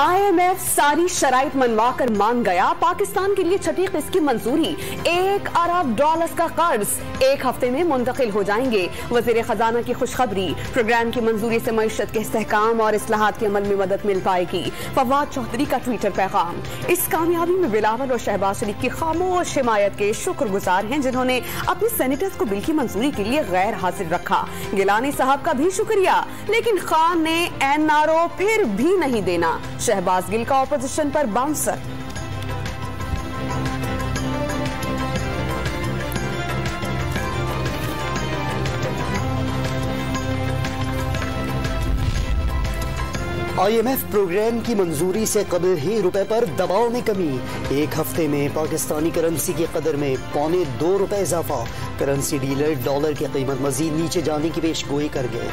IMF सारी शराइत मनवा कर मान गया, पाकिस्तान के लिए छठी किस्त की मंजूरी, $1 अरब का कर्ज 1 हफ्ते में मुंतकिल हो जाएंगे। वजीर खजाना की खुशखबरी, प्रोग्राम की मंजूरी से मईशत के इस्तेहकाम और इस्लाहात के अमल में मदद मिल पाएगी। फवाद चौधरी का ट्विटर पैगाम। इस कामयाबी में बिलावल और शहबाज शरीफ की खामोश हिमायत के शुक्रगुजार हैं, जिन्होंने अपने सेनेटर्स को बिल की मंजूरी के लिए गैर हाजिर रखा। गिलानी साहब का भी शुक्रिया, लेकिन खान ने NRO फिर भी नहीं देना। शहबाज गिल का ऑपोजिशन पर बाउंसर। IMF प्रोग्राम की मंजूरी से कबल ही रुपए पर दबाव में कमी। 1 हफ्ते में पाकिस्तानी करेंसी की कदर में $2.25 इजाफा। करेंसी डीलर डॉलर की कीमत मजीद नीचे जाने की पेशगोई कर गए।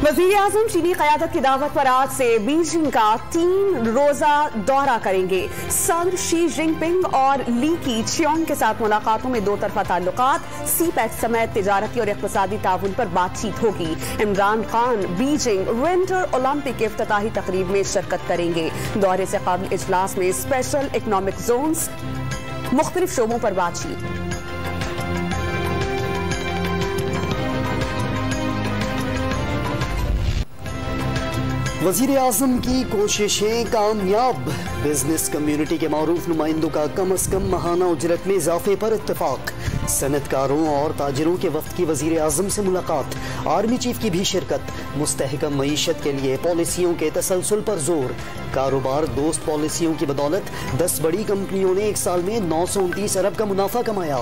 वज़ीर आज़म चीनी क़यादत की दावत पर आज से बीजिंग का 3 रोज़ा दौरा करेंगे। सदर शी जिनपिंग और ली की चियोंग के साथ मुलाकातों में 2 तरफ़ा ताल्लुकात, CPEC समेत तिजारती और इक़्तिसादी ताउन पर बातचीत होगी। Imran Khan Beijing winter Olympic के इफ्तिताही तकरीब में शिरकत करेंगे। दौरे से क़ब्ल इजलास में स्पेशल इकनॉमिक जोन्स, मुख्तलिफ शोबों पर बातचीत। वज़ीर आज़म की कोशिशें कामयाब। बिजनेस कम्युनिटी के मारूफ नुमाइंदों का कम अज कम माहाना उजरत में इजाफे पर इत्तेफाक। सनतकारों और ताजिरों के वफ्द की वज़ीर आज़म से मुलाकात। आर्मी चीफ की भी शिरकत। मुस्तहकम मईशत के लिए पॉलिसियों के तसलसल पर जोर। कारोबार दोस्त पॉलिसियों की बदौलत 10 बड़ी कंपनियों ने 1 साल में 929 अरब का मुनाफा कमाया।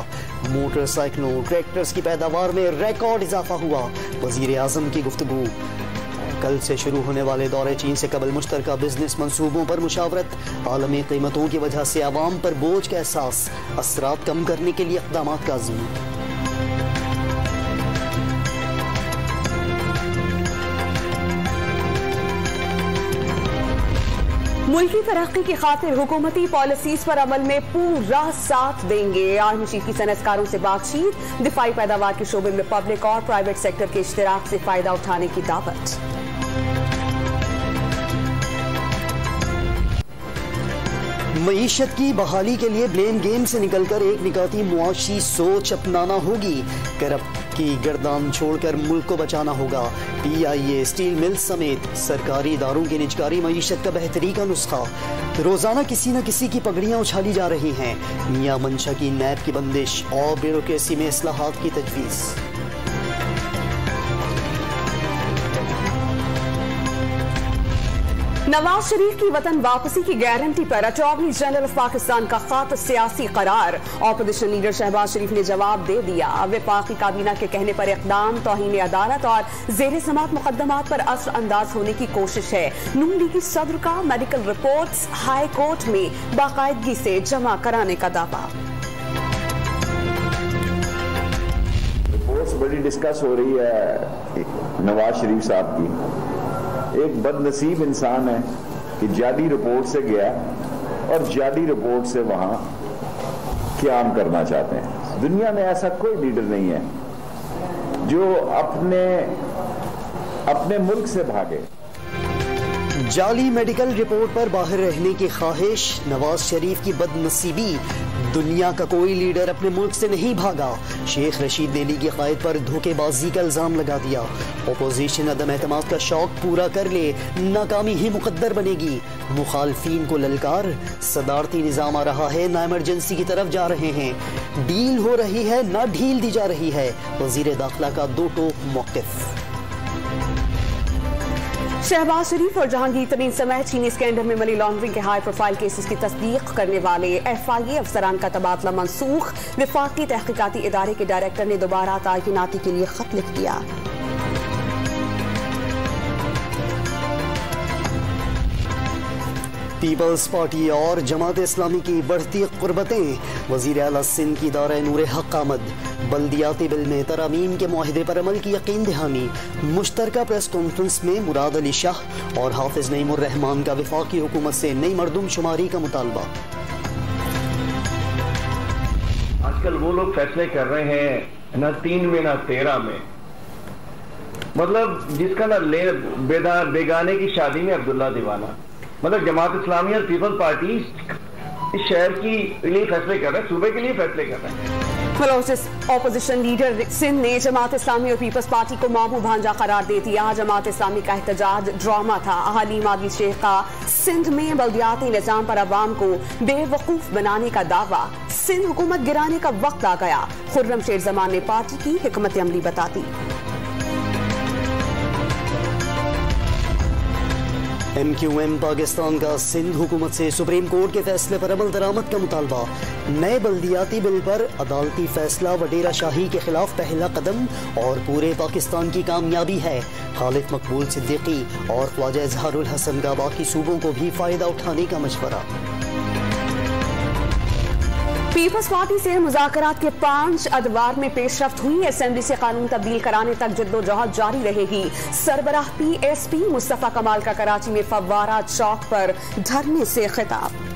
मोटरसाइकिलों ट्रैक्टर्स की पैदावार में रिकॉर्ड इजाफा हुआ। वज़ीर आज़म की गुफ्तगू। कल से शुरू होने वाले दौरे चीन से कबल मुश्तरका बिजनेस मंसूबों पर मुशावरत। आलमी कीमतों की वजह से आवाम पर बोझ का एहसास, असरात कम करने के लिए इक़दामात का अज़्म। मुल्की तरक्की की खातिर हुकूमती पॉलिसीज पर अमल में पूरा साथ देंगे। आर्मी चीफ की सनतकारों से बातचीत। दिफाई पैदावार के शोबे में पब्लिक और प्राइवेट सेक्टर के इश्तिराक से फायदा उठाने की दावत। मईशत की बहाली के लिए ब्लेम गेम से निकलकर एक निकाती मुआशी सोच अपनाना होगी। करप्ट की गर्दान छोड़कर मुल्क को बचाना होगा। PIA, स्टील मिल्स समेत सरकारी इदारों की निजकारी मईशत का बेहतरी का नुस्खा। रोजाना किसी न किसी की पगड़ियां उछाली जा रही हैं। मियां मंशा की नैब की बंदिश और ब्यूरोक्रेसी में इस्लाहात की तजवीज़। नवाज शरीफ की वतन वापसी की गारंटी पर अटॉर्नी जनरल ऑफ पाकिस्तान का खात सियासी करार। ऑपोजिशन लीडर शहबाज शरीफ ने जवाब दे दिया। वफाकी काबीना के कहने पर इक़दाम तौहीन अदालत और ज़ेर समात मुकदमात पर असर अंदाज होने की कोशिश है। नून लीगी सदर का मेडिकल रिपोर्ट्स हाई कोर्ट में बाकायदगी से जमा कराने का दावा। रिपोर्ट्स बड़ी डिस्कस हो रही है नवाज शरीफ साहब की। एक बदनसीब इंसान है कि जाली रिपोर्ट से गया और जाली रिपोर्ट से वहां क़याम करना चाहते हैं। दुनिया में ऐसा कोई लीडर नहीं है जो अपने मुल्क से भागे। जाली मेडिकल रिपोर्ट पर बाहर रहने की ख्वाहिश नवाज शरीफ की बदनसीबी। दुनिया का कोई लीडर अपने मुल्क से नहीं भागा। शेख रशीद दिल्ली की क़ायद पर धोखेबाजी का इल्जाम लगा दिया। अपोजिशन अदम एतमाद का शौक पूरा कर ले, नाकामी ही मुकद्दर बनेगी। मुखालफीन को ललकार। सदारती निज़ाम आ रहा है, ना इमरजेंसी की तरफ जा रहे हैं। डील हो रही है, ना ढील दी जा रही है। वज़ीर दाखिला का 2 टोक मौक़िफ़। शहबाज शरीफ और जहांगीर तरीन समेत चीनी स्कैंडल में मनी लॉन्ड्रिंग के हाई प्रोफाइल केसेस की तस्दीक करने वाले FIA अफसरान का तबादला मंसूख। वफाकी तहकीकाती इदारे के डायरेक्टर ने दोबारा तैनाती के लिए खत लिख दिया। पीपल्स पार्टी और जमात इस्लामी की बढ़ती कुर्बतें। वज़ीर आला सिंध की दायरा नूर हक आमद। बल्दियाती बिल में तरामीम के मुआहिदे पर अमल की यकीन दहानी। मुश्तरका प्रेस कॉन्फ्रेंस में मुराद अली शाह और हाफिज नईमुर रहमान का वफाकी हुकूमत से नई मरदूमशुमारी का मुतालबा। आजकल वो लोग फैसले कर रहे हैं न 3 में न 13 में। مطلب جس کا نا بیگانے کی شادی میں عبداللہ دیوانہ. مطلب جماعت اسلامی اور پیپلز پارٹی اس شہر کے لیے فیصلے کر رہے ہیں, صوبے کے لیے فیصلے کر رہے ہیں. اپوزیشن لیڈر سندھ نے جماعت اسلامی اور پیپلز پارٹی کو ماموں بھانجا قرار دے دیا. جماعت اسلامی کا احتجاج ڈرامہ تھا. حلیم عادل شیخ کا سندھ میں بلدیاتی نظام پر عوام کو بے وقوف بنانے کا دعویٰ. سندھ حکومت گرانے کا وقت آ گیا. خرم شیر زمان نے پارٹی کی حکمت عملی بتا دی. ایم کیو ایم پاکستان کا سندھ حکومت سے سپریم کورٹ کے فیصلے پر عمل درآمد کا مطالبہ. نئے بلدیاتی بل پر عدالتی فیصلہ وڈیرہ شاہی کے خلاف پہلا قدم اور پورے پاکستان کی کامیابی ہے. خالد مقبول صدیقی اور خواجہ اظہار الحسن کا باقی صوبوں کو بھی فائدہ اٹھانے کا مشورہ. پیپلز پارٹی سے مذاکرات کے 5 ادوار میں پیش رفت ہوئی. اسمبلی سے قانون تبدیل کرانے تک جدوجہد جاری رہے گی. سربراہ پی ایس پی مصطفیٰ کمال کا کراچی میں فوارہ چوک پر دھرنے سے خطاب.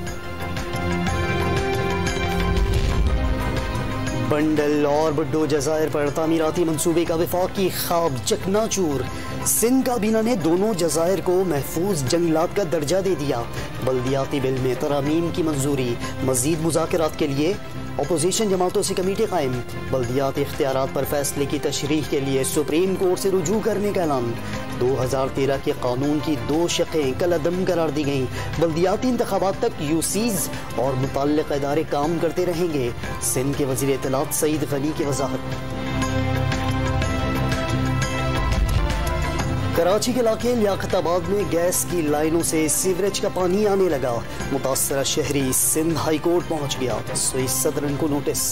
بنڈل اور بڈو جزائر پر تعمیراتی منصوبے کا وفاقی خواب چکنا چور. سندھ کابینہ نے دونوں جزائر کو محفوظ جنگلات کا درجہ دے دیا. بلدیاتی بل میں ترامیم کی منظوری. مزید مذاکرات کے لیے اپوزیشن جماعتوں سے کمیٹی قائم. بلدیاتی اختیارات پر فیصلے کی تشریح کے لیے سپریم کورٹ سے رجوع کرنے کا اعلان. 2013 کے قانون کی 2 شقیں کالعدم قرار دی گئیں. بلدیاتی انتخابات تک یو سیز اور متعلق ادارے کام کرتے رہیں گے. سندھ کے وزیر اطلاعات سعید غنی کی وضاحت. کراچی کے علاقے لیاقت آباد میں گیس کی لائنوں سے سیوریج کا پانی آنے لگا. متاثرہ شہری سندھ ہائی کورٹ پہنچ گیا. سوئس صدرن کو نوٹس.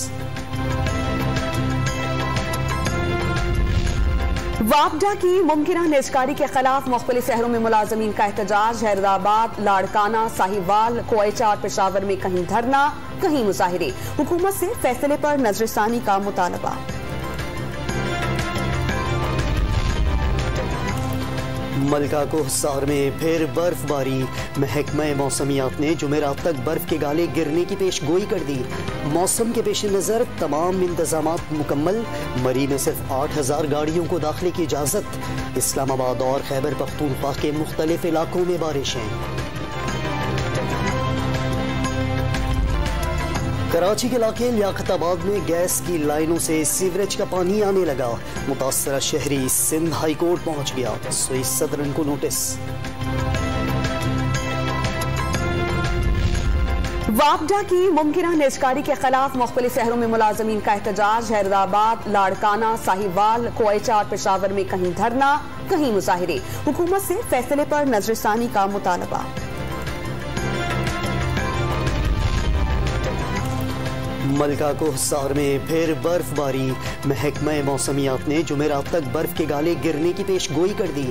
واپڈا کی ممکنہ نجکاری کے خلاف مختلف شہروں میں ملازمین کا احتجاج. حیدرآباد، لاڑکانہ، ساہیوال، کوئٹہ اور پشاور میں کہیں دھرنا کہیں مظاہرے. حکومت سے فیصلے پر نظر ثانی کا مطالبہ. ملکہ کو حصار میں پھر برف باری. محکمہ موسمیات نے جمعرات تک برف کے گالے گرنے کی پیش گوئی کر دی. موسم کے پیش نظر تمام انتظامات مکمل. مری میں صرف 8000 گاڑیوں کو داخلے کی اجازت. اسلام آباد اور خیبر پختونخوا کے مختلف علاقوں میں بارشیں. کراچی کے علاقے لیاقت آباد میں گیس کی لائنوں سے سیوریج کا پانی آنے لگا. متاثرہ شہری سندھ ہائی کورٹ پہنچ گیا. سوئس صدرن کو نوٹس. واپڈا کی ممکنہ نجکاری کے خلاف مختلف شہروں میں ملازمین کا احتجاج. حیدرآباد، لاڑکانہ، ساہیوال، کوئٹہ اور پشاور میں کہیں دھرنا کہیں مظاہرے. حکومت سے فیصلے پر نظر ثانی کا مطالبہ. ملکہ کو حصار میں پھر برف باری. محکمہ موسمیات نے جمعرات تک برف کے گالے گرنے کی پیش گوئی کر دی.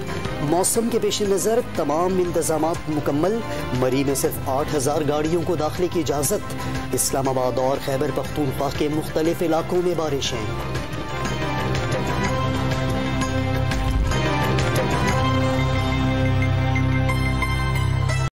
موسم کے پیش نظر تمام انتظامات مکمل. مری میں صرف 8000 گاڑیوں کو داخلے کی اجازت. اسلام آباد اور خیبر پختونخوا کے مختلف علاقوں میں بارشیں.